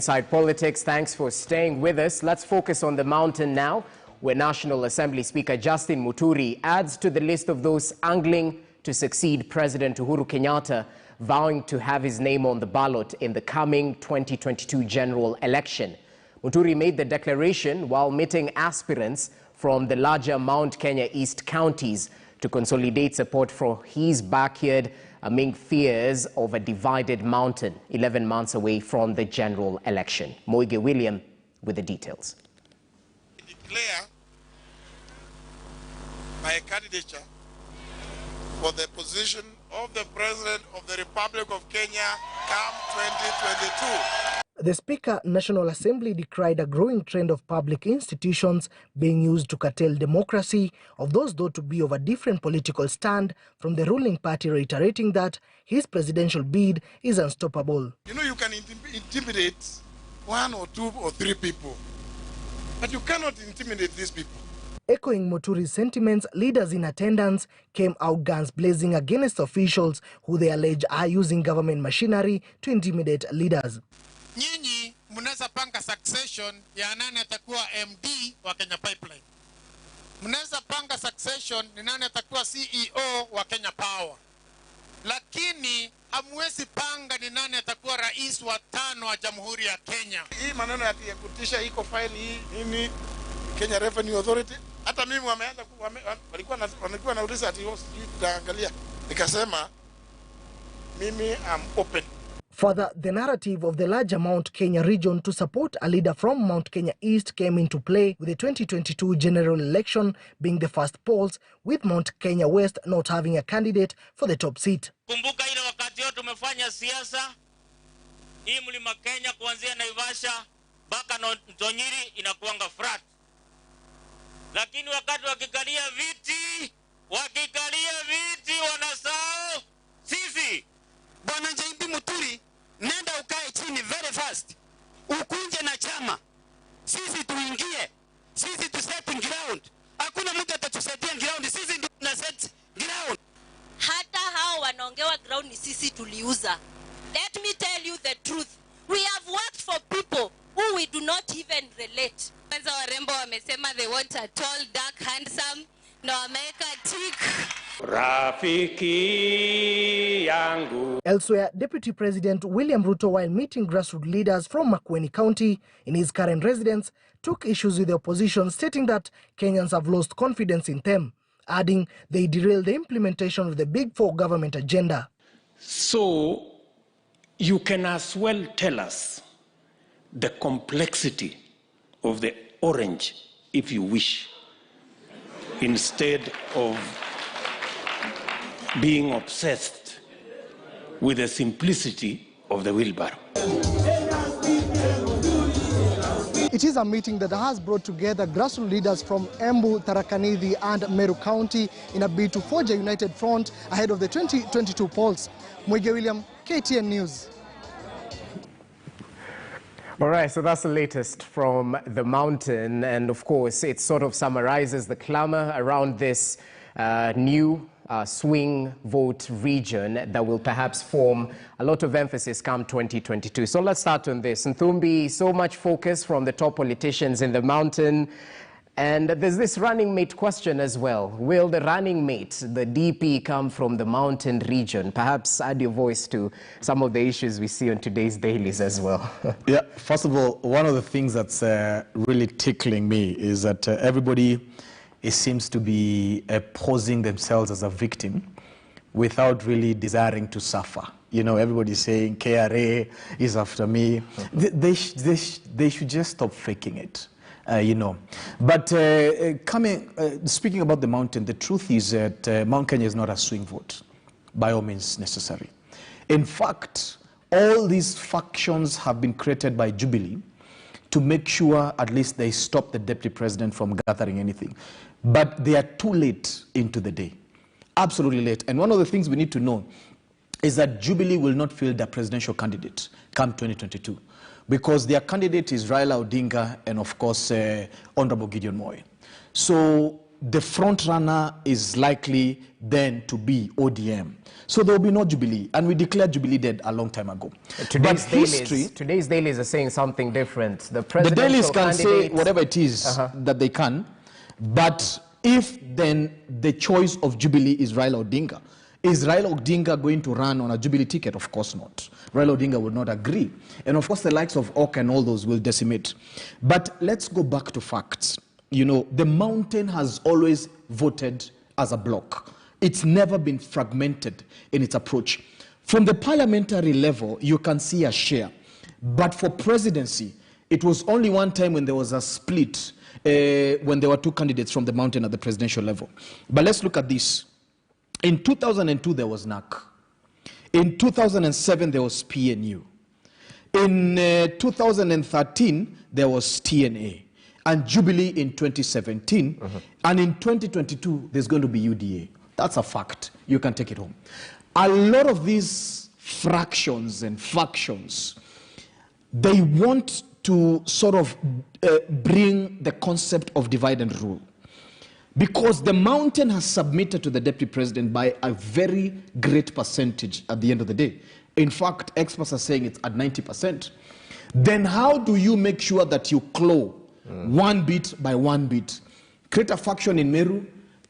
Inside politics, thanks for staying with us. Let's focus on the mountain now, where National Assembly Speaker Justin Muturi adds to the list of those angling to succeed President Uhuru Kenyatta, vowing to have his name on the ballot in the coming 2022 general election. Muturi made the declaration while meeting aspirants from the larger Mt.Kenya East counties to consolidate support for his backyard amid fears of a divided mountain 11 months away from the general election. Moige William with the details. Declare my candidature for the position of the President of the Republic of Kenya come 2022. The Speaker, National Assembly decried a growing trend of public institutions being used to curtail democracy of those thought to be of a different political stand from the ruling party, reiterating that his presidential bid is unstoppable. You know, you can intimidate one or two or three people, but you cannot intimidate these people. Echoing Muturi's sentiments, leaders in attendance came out guns blazing against officials who they allege are using government machinery to intimidate leaders. Nyinyi mnaweza panga succession ya nani atakuwa MD wa Kenya Pipeline. Mnaweza panga succession ni nani atakuwa CEO wa Kenya Power. Lakini hamwezi panga ni nani atakuwa rais wa 5 wa Jamhuri ya Kenya. Hii maneno ya kutisha iko file hii nini Kenya Revenue Authority. Hata mimi wameanza walikuwa nauliza ati sijui tutaangalia. Nikasema mimi am open. Further, the narrative of the larger Mount Kenya region to support a leader from Mount Kenya East came into play, with the 2022 general election being the first polls, with Mount Kenya West not having a candidate for the top seat. Kumbuka ile wakati yote tumefanya siasa, hii mlima Kenya kuanzia Naivasha mpaka Ntonyiri inakuanga flat. Lakini wakati wakikalia viti wanasahau sisi. Bwana Muturi, nenda ukae chini very fast. Ukunje na chama. Sisi tuingie. Sisi tu setting ground. Hakuna mtu atatusaidia ground. Sisi ndio tuna set ground. Hata hao wanaongewa ground ni sisi tuliuza. Let me tell you the truth. We have worked for people who we do not even relate. Kwanza warembo wamesema they want a tall, dark, handsome, na wameka tick. Rafiki yangu. Elsewhere, Deputy President William Ruto, while meeting grassroots leaders from Makueni County in his current residence, took issues with the opposition, stating that Kenyans have lost confidence in them, adding they derailed the implementation of the Big Four government agenda. So, you can as well tell us the complexity of the orange, if you wish, instead of being obsessed with the simplicity of the wheelbarrow. It is a meeting that has brought together grassroots leaders from Embu, Tharaka Nithi and Meru County in a bid to forge a united front ahead of the 2022 polls. Moige William, KTN News. All right, so that's the latest from the mountain, and of course it sort of summarizes the clamor around this new swing vote region that will perhaps form a lot of emphasis come 2022. So let's start on this. Nthumbi, so much focus from the top politicians in the mountain, and there's this running mate question as well. Will the running mate, the DP, come from the mountain region? Perhaps add your voice to some of the issues we see on today's dailies as well. Yeah, first of all, one of the things that's really tickling me is that everybody seems to be posing themselves as a victim without really desiring to suffer. You know, everybody's saying KRA is after me. They should just stop faking it. You know. But speaking about the mountain, the truth is that Mount Kenya is not a swing vote, by all means necessary. In fact, all these factions have been created by Jubilee to make sure at least they stop the deputy president from gathering anything. But they are too late into the day, absolutely late. And one of the things we need to know is that Jubilee will not field a presidential candidate come 2022. Because their candidate is Raila Odinga and, of course, Honorable Gideon Moi. So the front runner is likely then to be ODM. So there will be no Jubilee, and we declared Jubilee dead a long time ago. Today's dailies are saying something different. The dailies can say whatever it is that they can, but if then the choice of Jubilee is Raila Odinga, is Raila Odinga going to run on a Jubilee ticket? Of course not. Raila Odinga will not agree. And of course the likes of Ock and all those will decimate. But let's go back to facts. You know, the mountain has always voted as a bloc. It's never been fragmented in its approach. From the parliamentary level, you can see a share. But for presidency, it was only one time when there was a split, when there were two candidates from the mountain at the presidential level. But let's look at this. In 2002, there was NAC. In 2007, there was PNU. In 2013, there was TNA. And Jubilee in 2017. And in 2022, there's going to be UDA. That's a fact. You can take it home. A lot of these fractions and factions, they want to sort of bring the concept of divide and rule. Because the mountain has submitted to the deputy president by a very great percentage at the end of the day. In fact, experts are saying it's at 90%. Then how do you make sure that you claw one bit by one bit? Create a faction in Meru,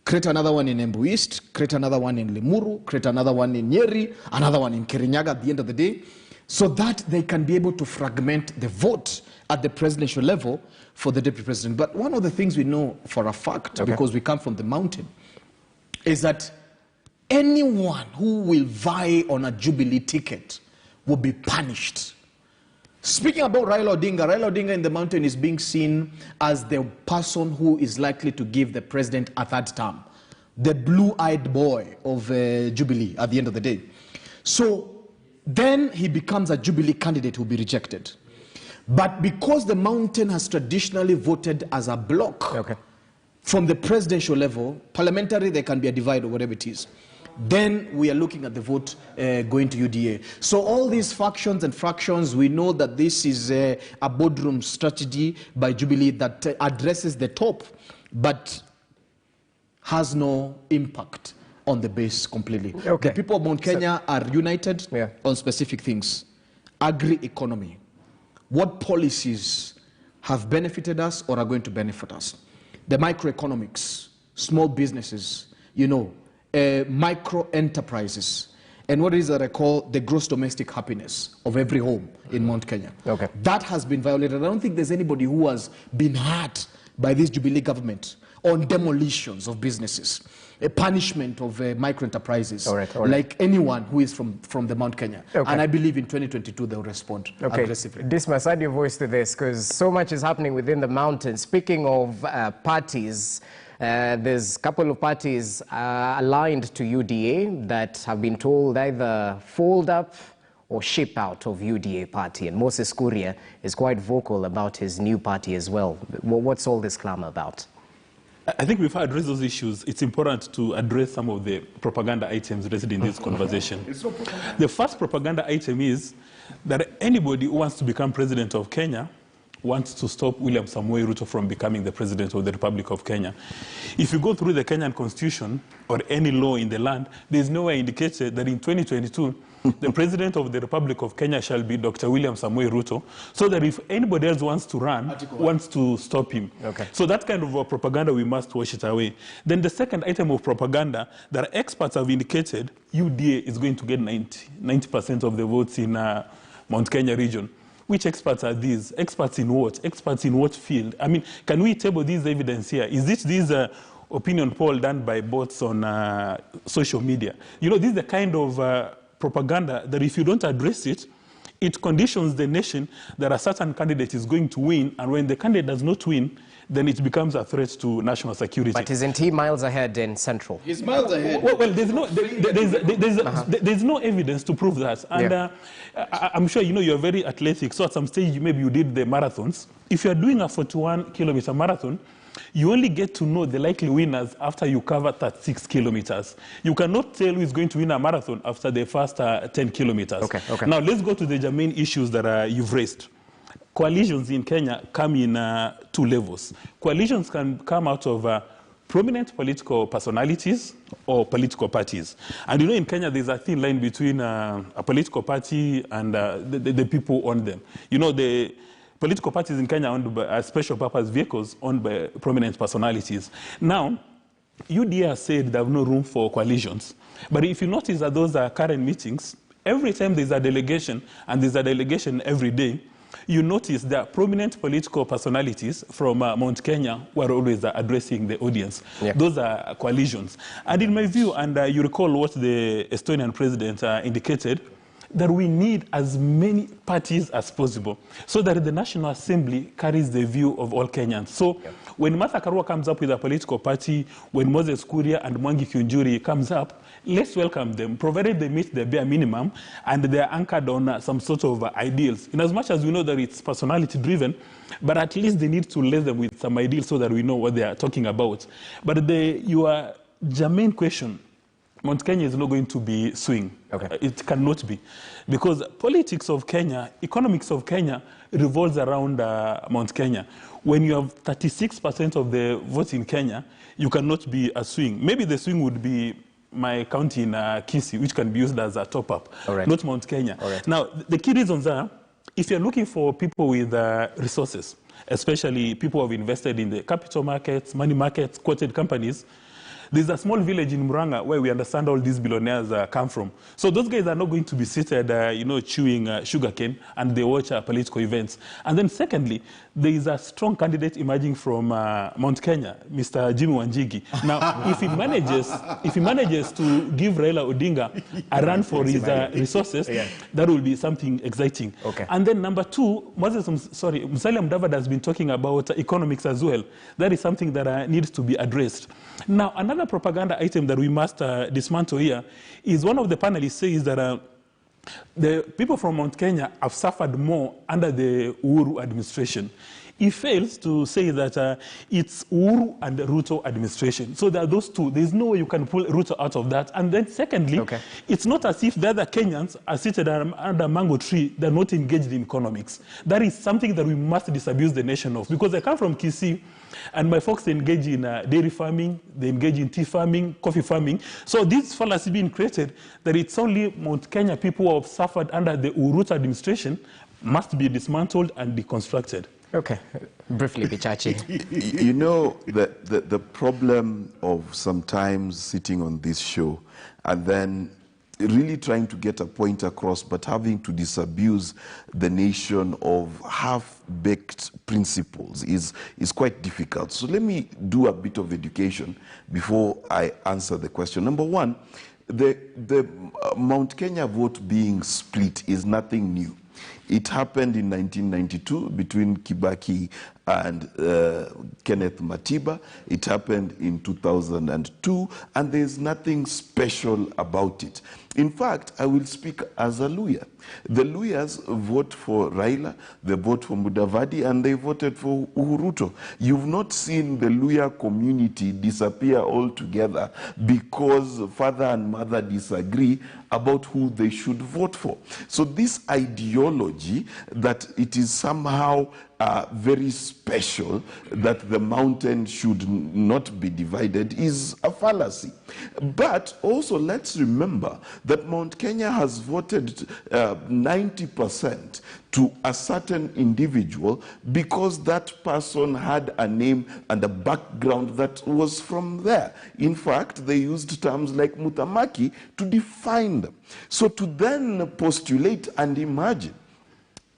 create another one in Embu East, create another one in Limuru, create another one in Nyeri, another one in Kirinyaga at the end of the day, so that they can be able to fragment the vote at the presidential level for the deputy president. But one of the things we know for a fact, because we come from the mountain, is that anyone who will vie on a Jubilee ticket will be punished. Speaking about Raila Odinga in the mountain is being seen as the person who is likely to give the president a third term. The blue-eyed boy of Jubilee at the end of the day. So then he becomes a Jubilee candidate who will be rejected. But because the mountain has traditionally voted as a bloc, from the presidential level, parliamentary, there can be a divide or whatever it is. Then we are looking at the vote going to UDA. So all these factions and fractions, we know that this is a boardroom strategy by Jubilee that addresses the top, but has no impact on the base completely. The people of Mt.Kenya are united on specific things. Agri-economy. What policies have benefited us or are going to benefit us? The microeconomics, small businesses, you know, micro enterprises, and what is that I call the gross domestic happiness of every home in Mt.Kenya. That has been violated. I don't think there's anybody who has been hurt by this Jubilee government on demolitions of businesses, a punishment of micro enterprises, like anyone who is from the Mt.Kenya. And I believe in 2022 they'll respond aggressively. Dismas, add your voice to this, because so much is happening within the mountain. Speaking of parties, there's a couple of parties aligned to UDA that have been told either fold up or ship out of UDA party. And Moses Kuria is quite vocal about his new party as well. What's all this clamor about? I think before I address those issues, it's important to address some of the propaganda items raised in this conversation. The first propaganda item is that anybody who wants to become president of Kenya wants to stop William Samoei Ruto from becoming the president of the Republic of Kenya. If you go through the Kenyan constitution or any law in the land, there's nowhere indicated that in 2022, the president of the Republic of Kenya shall be Dr. William Samoei Ruto, so that if anybody else wants to run, wants to stop him. So that kind of propaganda, we must wash it away. Then the second item of propaganda, that experts have indicated UDA is going to get 90% of the votes in Mount Kenya region. Which experts are these? Experts in what? Experts in what field? I mean, can we table this evidence here? Is it this opinion poll done by bots on social media? You know, this is the kind of propaganda that if you don't address it, it conditions the nation that a certain candidate is going to win, and when the candidate does not win, then it becomes a threat to national security. But isn't he miles ahead in Central? He's miles ahead. Well, there's no evidence to prove that. And I'm sure, you know, you're very athletic, so at some stage, maybe you did the marathons. If you're doing a 41-kilometer marathon, you only get to know the likely winners after you cover 36 kilometers. You cannot tell who is going to win a marathon after the first 10 kilometers. Now, let's go to the germane issues that you've raised. Coalitions in Kenya come in two levels. Coalitions can come out of prominent political personalities or political parties. And you know, in Kenya, there's a thin line between a political party and the people on them. You know, the political parties in Kenya are owned by special purpose vehicles owned by prominent personalities. Now, UDA has said they have no room for coalitions. But if you notice that those are current meetings, every time there's a delegation, and there's a delegation every day, you notice that prominent political personalities from Mt.Kenya were always addressing the audience. Yeah. Those are coalitions. And in my view, and you recall what the Estonian president indicated, that we need as many parties as possible so that the National Assembly carries the view of all Kenyans. So when Martha Karua comes up with a political party, when Moses Kuria and Mwangi Kiunjuri comes up, let's welcome them, provided they meet the bare minimum and they are anchored on some sort of ideals. In as much as we know that it's personality-driven, but at least they need to lay them with some ideals so that we know what they are talking about. But your germane question, Mt.Kenya is not going to be swing. Okay. It cannot be. Because politics of Kenya, economics of Kenya revolves around Mt.Kenya. When you have 36% of the votes in Kenya, you cannot be a swing. Maybe the swing would be my county in Kisii, which can be used as a top-up, not Mt.Kenya. Right. Now, the key reasons are, if you're looking for people with resources, especially people who have invested in the capital markets, money markets, quoted companies, there's a small village in Muranga where we understand all these billionaires come from. So those guys are not going to be seated, chewing sugarcane, and they watch political events. And then secondly, there is a strong candidate emerging from Mt.Kenya, Mr. Jimmy Wanjigi. Now, if he manages to give Raila Odinga a run for his resources, that will be something exciting. Okay. And then number two, Musalia Mudavadi has been talking about economics as well. That is something that needs to be addressed. Now, another propaganda item that we must dismantle here is one of the panelists says that the people from Mt.Kenya have suffered more under the Uhuru administration. He fails to say that it's Uhuru and the Ruto administration. So there are those two. There's no way you can pull Ruto out of that. And then secondly, it's not as if the other Kenyans are seated under a mango tree. They're not engaged in economics. That is something that we must disabuse the nation of. Because I come from Kisii, and my folks engage in dairy farming, they engage in tea farming, coffee farming. So this fallacy being created that it's only Mt.Kenya people who have suffered under the Uhuru administration must be dismantled and deconstructed. Okay, briefly, Bichachi. You know, the problem of sometimes sitting on this show and then really trying to get a point across, but having to disabuse the nation of half-baked principles is quite difficult. So let me do a bit of education before I answer the question. Number one, the Mt.Kenya vote being split is nothing new. It happened in 1992 between Kibaki and Kenneth Matiba. It happened in 2002, and there's nothing special about it. In fact, I will speak as a Luhya. The Luhyas vote for Raila, they vote for Mudavadi, and they voted for Uhuru. You've not seen the Luhya community disappear altogether because father and mother disagree about who they should vote for. So this ideology that it is somehow very special, that the mountain should not be divided, is a fallacy. But also let's remember that Mt.Kenya has voted 90% to a certain individual because that person had a name and a background that was from there. In fact, they used terms like Mutamaki to define them. So to then postulate and imagine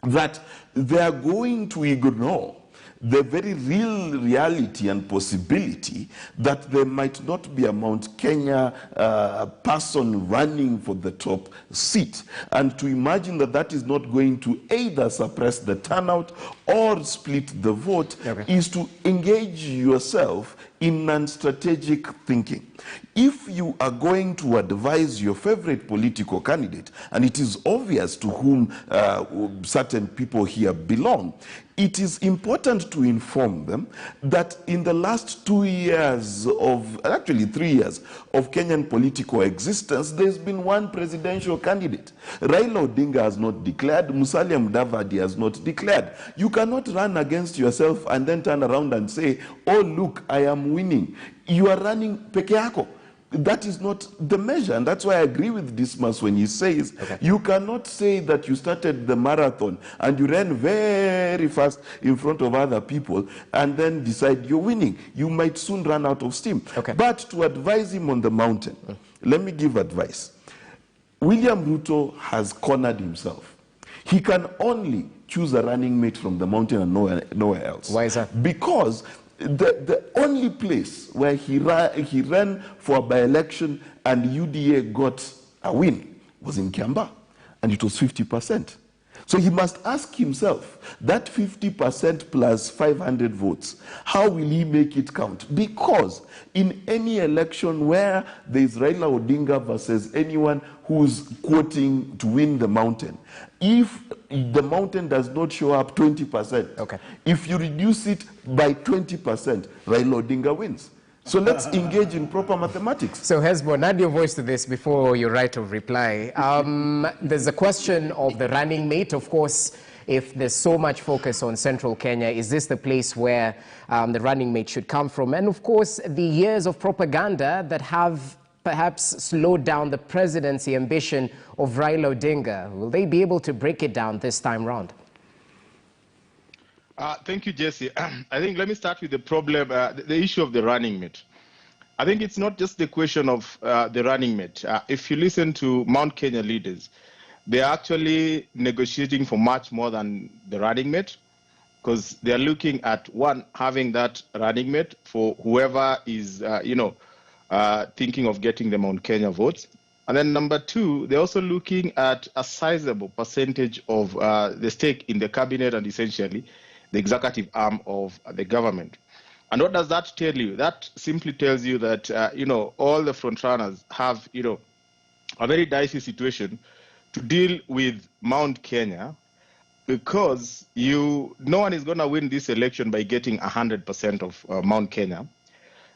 that they are going to ignore the very real reality and possibility that there might not be a Mt.Kenya person running for the top seat, and to imagine that that is not going to either suppress the turnout or split the vote is to engage yourself in non-strategic thinking. If you are going to advise your favorite political candidate, and it is obvious to whom certain people here belong, it is important to inform them that in the last 2 years actually 3 years of Kenyan political existence, there's been one presidential candidate. Raila Odinga has not declared, Musalia Mudavadi has not declared. You cannot run against yourself and then turn around and say, oh look, I am winning. you are running peke yako. That is not the measure, and that's why I agree with Dismas when he says you cannot say that you started the marathon and you ran very fast in front of other people and then decide you're winning. You might soon run out of steam. But to advise him on the mountain, let me give advice. William Ruto has cornered himself. He can only choose a running mate from the mountain and nowhere else. Why is that? Because the only place where he ran for a by-election and UDA got a win was in Kiambaa, and it was 50%. So he must ask himself, that 50% plus 500 votes, how will he make it count? Because in any election where there is Raila Odinga versus anyone who's quoting to win the mountain, if the mountain does not show up 20%, if you reduce it by 20%, Raila Odinga wins. So let's engage in proper mathematics. So Hezbollah, add your voice to this before your right of reply. There's a question of the running mate. Of course, if there's so much focus on central Kenya, is this the place where the running mate should come from? And of course, the years of propaganda that have perhaps slowed down the presidency ambition of Raila Odinga. Will they be able to break it down this time round? Thank you, Jesse. I think let me start with the problem, the issue of the running mate. I think it's not just the question of the running mate. If you listen to Mt.Kenya leaders, they're actually negotiating for much more than the running mate, because they're looking at, one, having that running mate for whoever is, thinking of getting the Mt.Kenya votes. And then number two, they're also looking at a sizable percentage of the stake in the cabinet and essentially the executive arm of the government. And what does that tell you? That simply tells you that, all the frontrunners have, a very dicey situation to deal with Mt.Kenya, because no one is going to win this election by getting 100% of Mt.Kenya.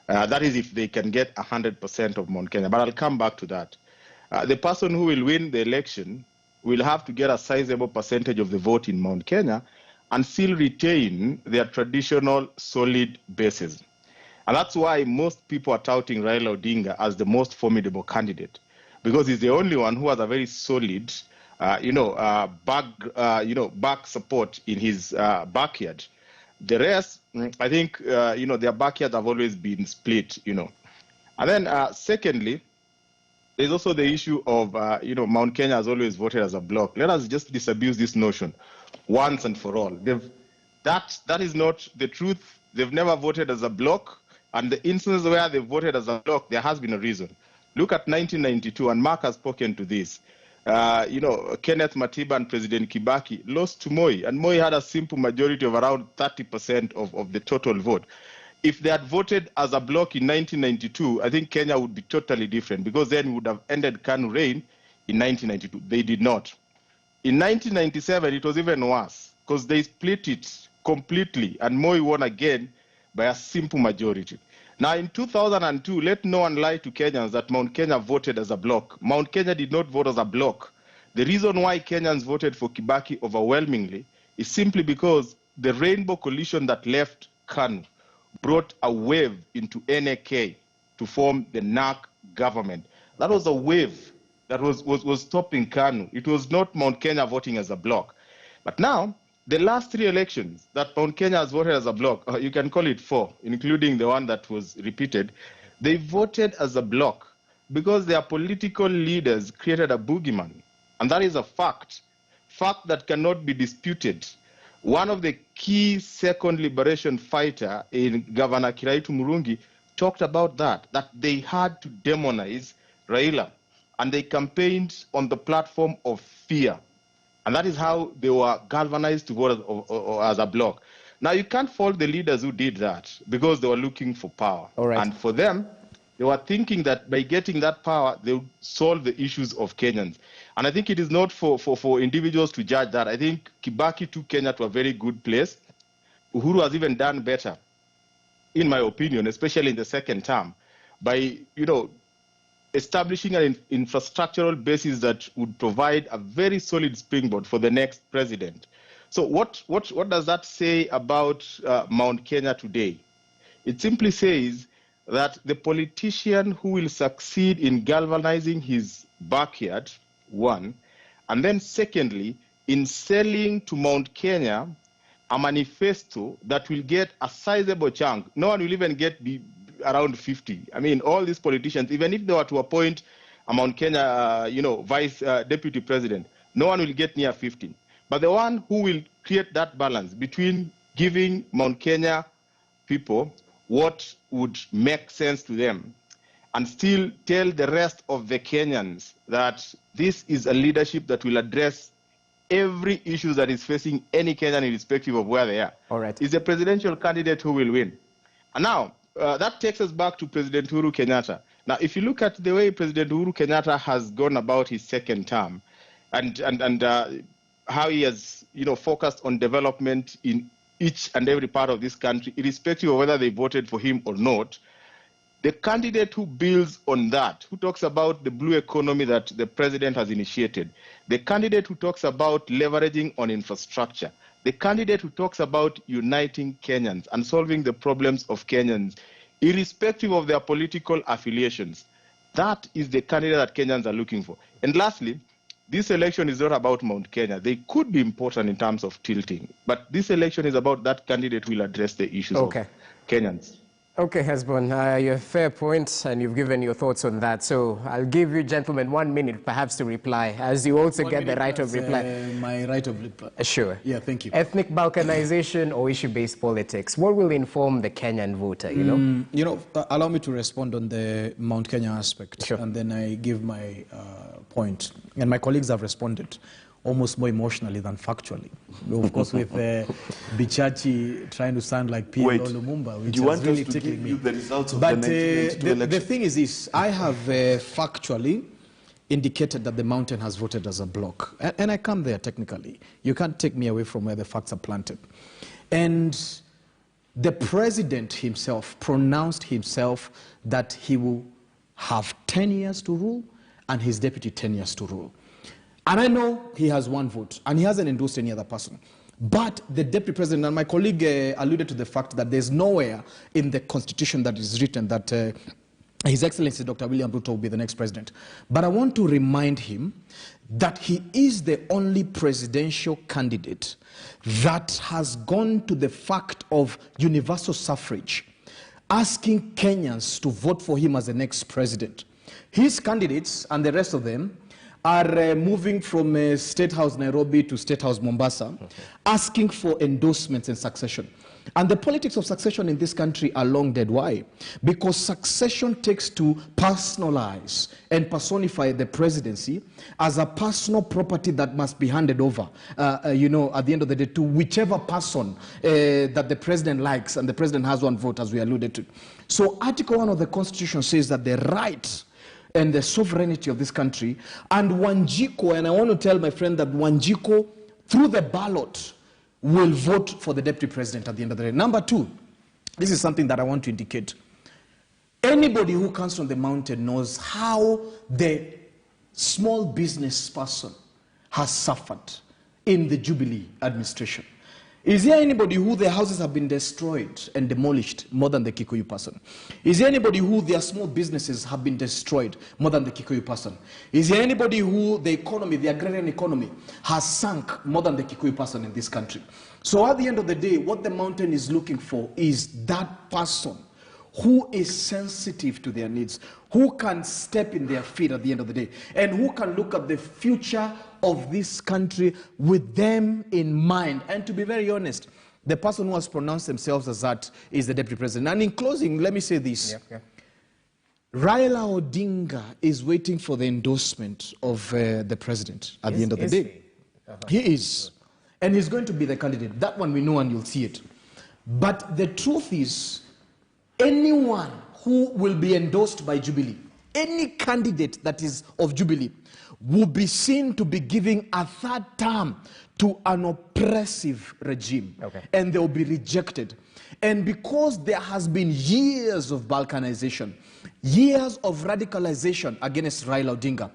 That is if they can get 100% of Mt.Kenya. But I'll come back to that. The person who will win the election will have to get a sizable percentage of the vote in Mt.Kenya and still retain their traditional solid bases. And that's why most people are touting Raila Odinga as the most formidable candidate, because he's the only one who has a very solid, back support in his backyard. The rest, I think, their backyards have always been split, And then, secondly, there's also the issue of, Mt.Kenya has always voted as a bloc. Let us just disabuse this notion once and for all. That is not the truth. They've never voted as a bloc. And the instances where they've voted as a bloc, there has been a reason. Look at 1992, and Mark has spoken to this. Kenneth Matiba and President Kibaki lost to Moi, and Moi had a simple majority of around 30% of the total vote. If they had voted as a bloc in 1992, I think Kenya would be totally different, because then we would have ended KANU reign in 1992. They did not. In 1997, it was even worse, because they split it completely, and Moi won again by a simple majority. Now, in 2002, let no one lie to Kenyans that Mt.Kenya voted as a bloc. Mt.Kenya did not vote as a bloc. The reason why Kenyans voted for Kibaki overwhelmingly is simply because the Rainbow Coalition that left KANU brought a wave into NAK to form the NAK government. That was a wave that was stopping KANU. It was not Mt.Kenya voting as a bloc. But now, the last three elections that Mt.Kenya has voted as a bloc, you can call it four, including the one that was repeated, they voted as a bloc because their political leaders created a boogeyman. And that is a fact that cannot be disputed. One of the key second liberation fighter in Governor Kiraitu Murungi talked about that they had to demonize Raila, and they campaigned on the platform of fear. And that is how they were galvanized to vote as a bloc. Now, you can't fault the leaders who did that, because they were looking for power. All right. And for them, they were thinking that by getting that power, they would solve the issues of Kenyans. And I think it is not for individuals to judge that. I think Kibaki took Kenya to a very good place. Uhuru has even done better, in my opinion, especially in the second term, by, establishing an infrastructural basis that would provide a very solid springboard for the next president. So what does that say about Mt.Kenya today? It simply says that the politician who will succeed in galvanizing his backyard, one, and then secondly, in selling to Mt.Kenya a manifesto that will get a sizable chunk. No one will even get around 50. I mean, all these politicians, even if they were to appoint a Mt.Kenya, vice deputy president, no one will get near 15. But the one who will create that balance between giving Mt.Kenya people what would make sense to them and still tell the rest of the Kenyans that this is a leadership that will address every issue that is facing any Kenyan irrespective of where they are. All right. Is a presidential candidate who will win. And now, that takes us back to President Uhuru Kenyatta. Now, if you look at the way President Uhuru Kenyatta has gone about his second term and how he has, focused on development in each and every part of this country, irrespective of whether they voted for him or not, the candidate who builds on that, who talks about the blue economy that the president has initiated, the candidate who talks about leveraging on infrastructure, the candidate who talks about uniting Kenyans and solving the problems of Kenyans, irrespective of their political affiliations, that is the candidate that Kenyans are looking for. And lastly, this election is not about Mount Kenya. They could be important in terms of tilting, but this election is about that candidate who will address the issues of Kenyans. Okay, Hesbon, you have fair points, and you've given your thoughts on that. So I'll give you, gentlemen, 1 minute perhaps to reply, as you also get the right of reply. My right of reply. Sure. Yeah, thank you. Ethnic balkanization or issue-based politics, what will inform the Kenyan voter, you know? Allow me to respond on the Mount Kenya aspect, sure. And then I give my point. And my colleagues have responded almost more emotionally than factually. Of course, with Bichachi trying to sound like P.L. Lumumba, which is really tickling me. The results of but the thing is this, I have factually indicated that the mountain has voted as a bloc. And I come there technically. You can't take me away from where the facts are planted. And the president himself pronounced himself that he will have 10 years to rule and his deputy 10 years to rule. And I know he has one vote, and he hasn't endorsed any other person. But the deputy president, and my colleague alluded to the fact that there's nowhere in the constitution that is written that His Excellency Dr. William Ruto will be the next president. But I want to remind him that he is the only presidential candidate that has gone to the fact of universal suffrage, asking Kenyans to vote for him as the next president. His candidates and the rest of them are moving from State House Nairobi to State House Mombasa, asking for endorsements and succession. And the politics of succession in this country are long dead. Why? Because succession takes to personalize and personify the presidency as a personal property that must be handed over, at the end of the day, to whichever person that the president likes, and the president has one vote, as we alluded to. So Article 1 of the Constitution says that the right and the sovereignty of this country, and Wanjiko, and I want to tell my friend that Wanjiko, through the ballot, will vote for the deputy president at the end of the day. Number two, this is something that I want to indicate. Anybody who comes from the mountain knows how the small business person has suffered in the Jubilee administration. Is there anybody who their houses have been destroyed and demolished more than the Kikuyu person? Is there anybody who their small businesses have been destroyed more than the Kikuyu person? Is there anybody who the economy, the agrarian economy, has sunk more than the Kikuyu person in this country? So at the end of the day, what the mountain is looking for is that person who is sensitive to their needs, who can step in their feet at the end of the day, and who can look at the future of this country with them in mind. And to be very honest, the person who has pronounced themselves as that is the deputy president. And in closing, let me say this. Raila Odinga is waiting for the endorsement of the president at the end of the day. He is. And he's going to be the candidate. That one we know, and you'll see it. But the truth is, anyone who will be endorsed by Jubilee, any candidate that is of Jubilee, will be seen to be giving a third term to an oppressive regime. And they will be rejected. And because there has been years of balkanization, years of radicalization against Raila Odinga,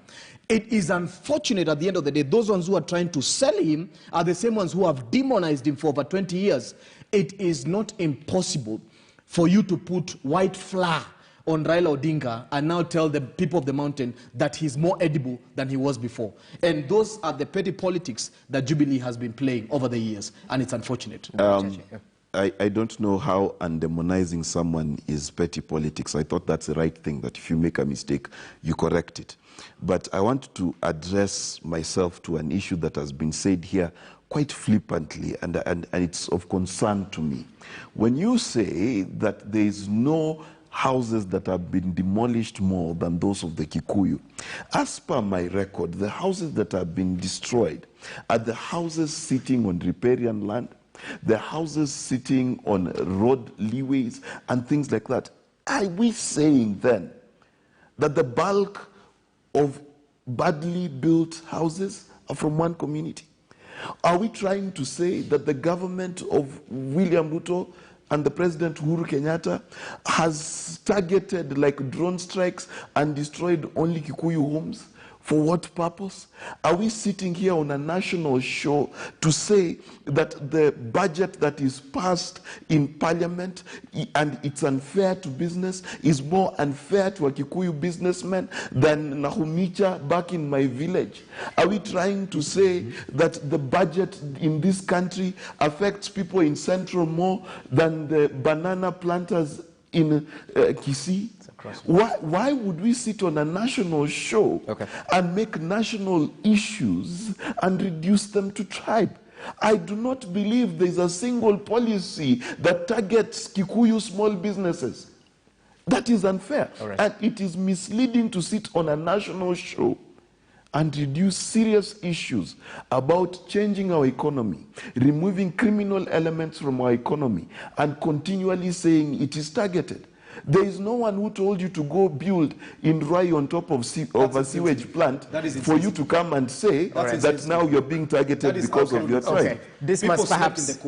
it is unfortunate at the end of the day, those ones who are trying to sell him are the same ones who have demonized him for over 20 years. It is not impossible for you to put white flour on Raila Odinga and now tell the people of the mountain that he's more edible than he was before. And those are the petty politics that Jubilee has been playing over the years, and it's unfortunate. I don't know how undemonizing someone is petty politics. I thought that's the right thing, that if you make a mistake, you correct it. But I want to address myself to an issue that has been said here quite flippantly, and it's of concern to me. When you say that there is no houses that have been demolished more than those of the Kikuyu, as per my record, the houses that have been destroyed are the houses sitting on riparian land, the houses sitting on road leeways and things like that. Are we saying then that the bulk of badly built houses are from one community? Are we trying to say that the government of William Ruto and the President Uhuru Kenyatta has targeted like drone strikes and destroyed only Kikuyu homes? For what purpose? Are we sitting here on a national show to say that the budget that is passed in Parliament and it's unfair to business is more unfair to a Kikuyu businessman than Nahumicha back in my village? Are we trying to say that the budget in this country affects people in Central more than the banana planters in Kisii? Why would we sit on a national show and make national issues and reduce them to tribe? I do not believe there is a single policy that targets Kikuyu small businesses. That is unfair. And it is misleading to sit on a national show and reduce serious issues about changing our economy, removing criminal elements from our economy, and continually saying it is targeted. There is no one who told you to go build in Rai on top of a sewage plant for you to come and say that now you're being targeted because of your tribe. This must perhaps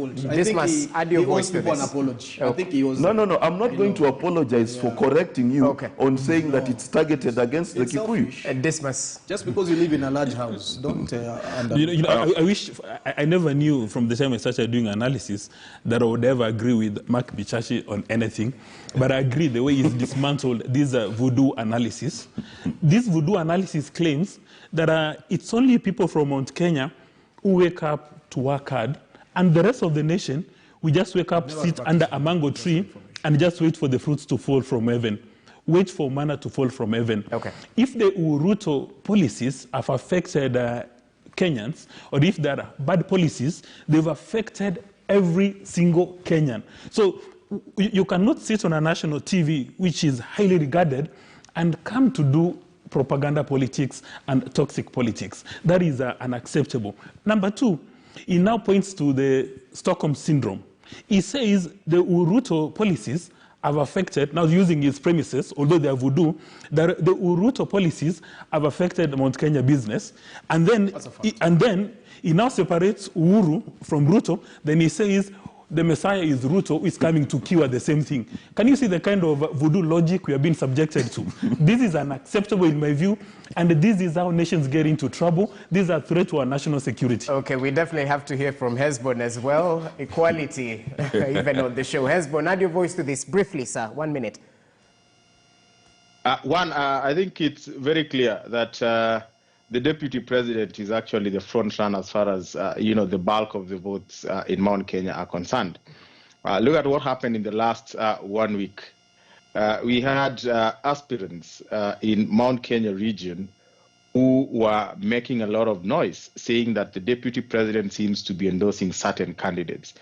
add your voice to this. I think he was. No, I'm not going to apologize for correcting you on saying that it's targeted against the Kikuyu. This must. Just because you live in a large house, don't. I wish I never knew from the time I started doing analysis that I would ever agree with Mark Bichachi on anything, but I agree the way he's dismantled this voodoo analysis. This voodoo analysis claims that it's only people from Mt.Kenya who wake up to work hard, and the rest of the nation, we just wake up, sit under a mango tree, and just wait for the fruits to fall from heaven. Wait for manna to fall from heaven. If the Uhuru policies have affected Kenyans, or if there are bad policies, they've affected every single Kenyan. So you cannot sit on a national TV, which is highly regarded, and come to do propaganda politics and toxic politics. That is unacceptable. Number two, he now points to the Stockholm Syndrome. He says the Uhuru policies have affected, now using his premises, although they are voodoo, the Uhuru policies have affected Mt.Kenya business. And then he now separates Uhuru from Ruto. Then he says the Messiah is Ruto, who is coming to cure the same thing. Can you see the kind of voodoo logic we are being subjected to? This is unacceptable in my view, and this is how nations get into trouble. These are threats to our national security. Okay, we definitely have to hear from Hesbon as well. Equality, even on the show. Hesbon, add your voice to this briefly, sir. 1 minute. I think it's very clear that the deputy president is actually the front runner as far as the bulk of the votes in Mount Kenya are concerned. Look at what happened in the last 1 week. We had aspirants in Mount Kenya region who were making a lot of noise, saying that the deputy president seems to be endorsing certain candidates.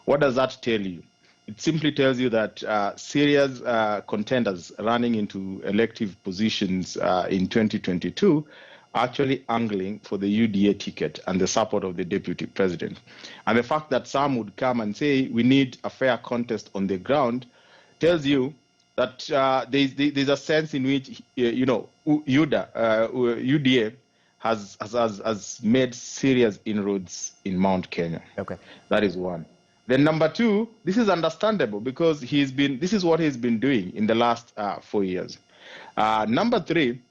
What does that tell you? It simply tells you that serious contenders running into elective positions in 2022 actually angling for the UDA ticket and the support of the deputy president. And the fact that some would come and say we need a fair contest on the ground tells you that there's a sense in which UDA has made serious inroads in Mount Kenya. That is one. Then number two, this is understandable because this is what he's been doing in the last 4 years. Number three,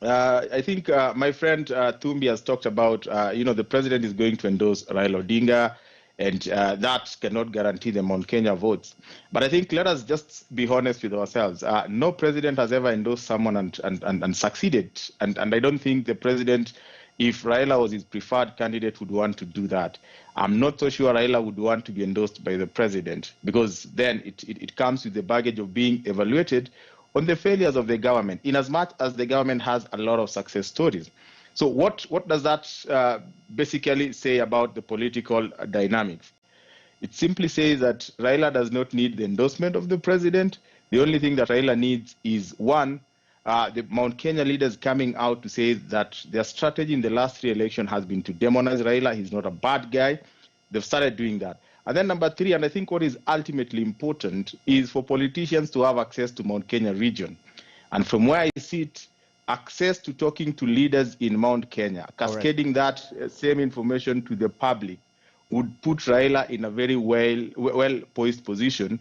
I think my friend Thumbi has talked about, the president is going to endorse Raila Odinga, And that cannot guarantee the Mt.Kenya votes. But I think let us just be honest with ourselves. No president has ever endorsed someone and succeeded. And I don't think the president, if Raila was his preferred candidate, would want to do that. I'm not so sure Raila would want to be endorsed by the president, because then it comes with the baggage of being evaluated on the failures of the government, in as much as the government has a lot of success stories. So what does that basically say about the political dynamics? It simply says that Raila does not need the endorsement of the president. The only thing that Raila needs is, one, the Mt.Kenya leaders coming out to say that their strategy in the last 3 elections has been to demonize Raila. He's not a bad guy. They've started doing that. And then number 3, and I think what is ultimately important, is for politicians to have access to Mt.Kenya region. And from where I sit, access to talking to leaders in Mt.Kenya, cascading that same information to the public, would put Raila in a very well-poised position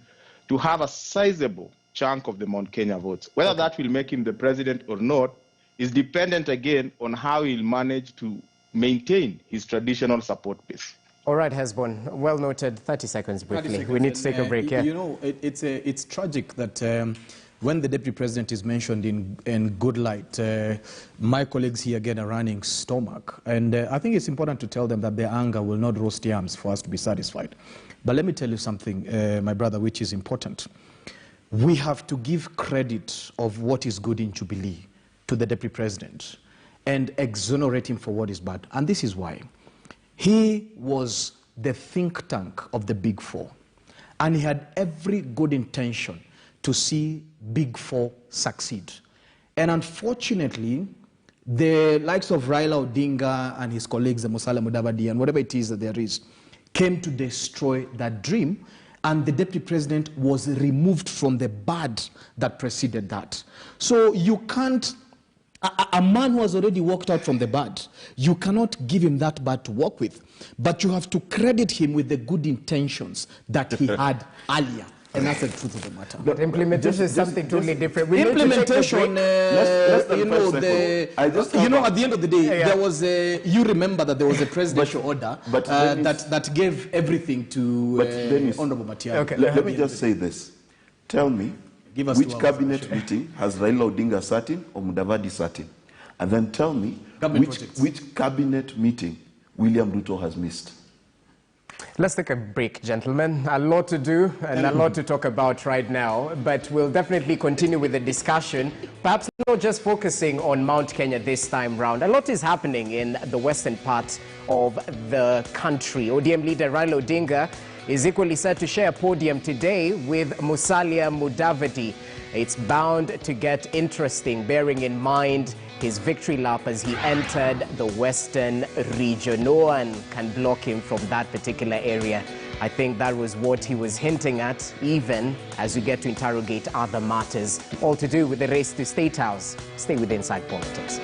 to have a sizable chunk of the Mt.Kenya votes. Whether that will make him the president or not is dependent, again, on how he'll manage to maintain his traditional support base. All right, Hesbon, well noted. 30 seconds briefly. 30 seconds. We need to take a break here. You know, it's tragic that when the deputy president is mentioned in good light, my colleagues here get a running stomach. And I think it's important to tell them that their anger will not roast yams for us to be satisfied. But let me tell you something, my brother, which is important. We have to give credit of what is good in Jubilee to the deputy president and exonerate him for what is bad. And this is why. He was the think tank of the Big Four. And he had every good intention to see Big Four succeed. And unfortunately, the likes of Raila Odinga and his colleagues, the Musalia Mudavadi, and whatever it is that there is, came to destroy that dream. And the deputy president was removed from the bad that preceded that. So you can't, a man who has already walked out from the bad, you cannot give him that bad to work with. But you have to credit him with the good intentions that he had earlier. And that's the truth of the matter. But implementation is something totally different. We implementation, at the end of the day, there was you remember that there was a presidential order that gave everything to Honorable Matiang'i. Okay. Let me just say this. Tell me, which cabinet meeting has Raila Odinga sat in or Mudavadi sat in? And then tell me which cabinet meeting William Ruto has missed. Let's take a break, gentlemen. A lot to do and a lot to talk about right now, but we'll definitely continue with the discussion, perhaps not just focusing on Mt.Kenya this time round. A lot is happening in the western part of the country. ODM leader Raila Odinga is equally set to share a podium today with Musalia Mudavadi. It's bound to get interesting, bearing in mind his victory lap as he entered the western region. No one can block him from that particular area. I think that was what he was hinting at, even as we get to interrogate other matters, all to do with the race to State House. Stay with Inside Politics.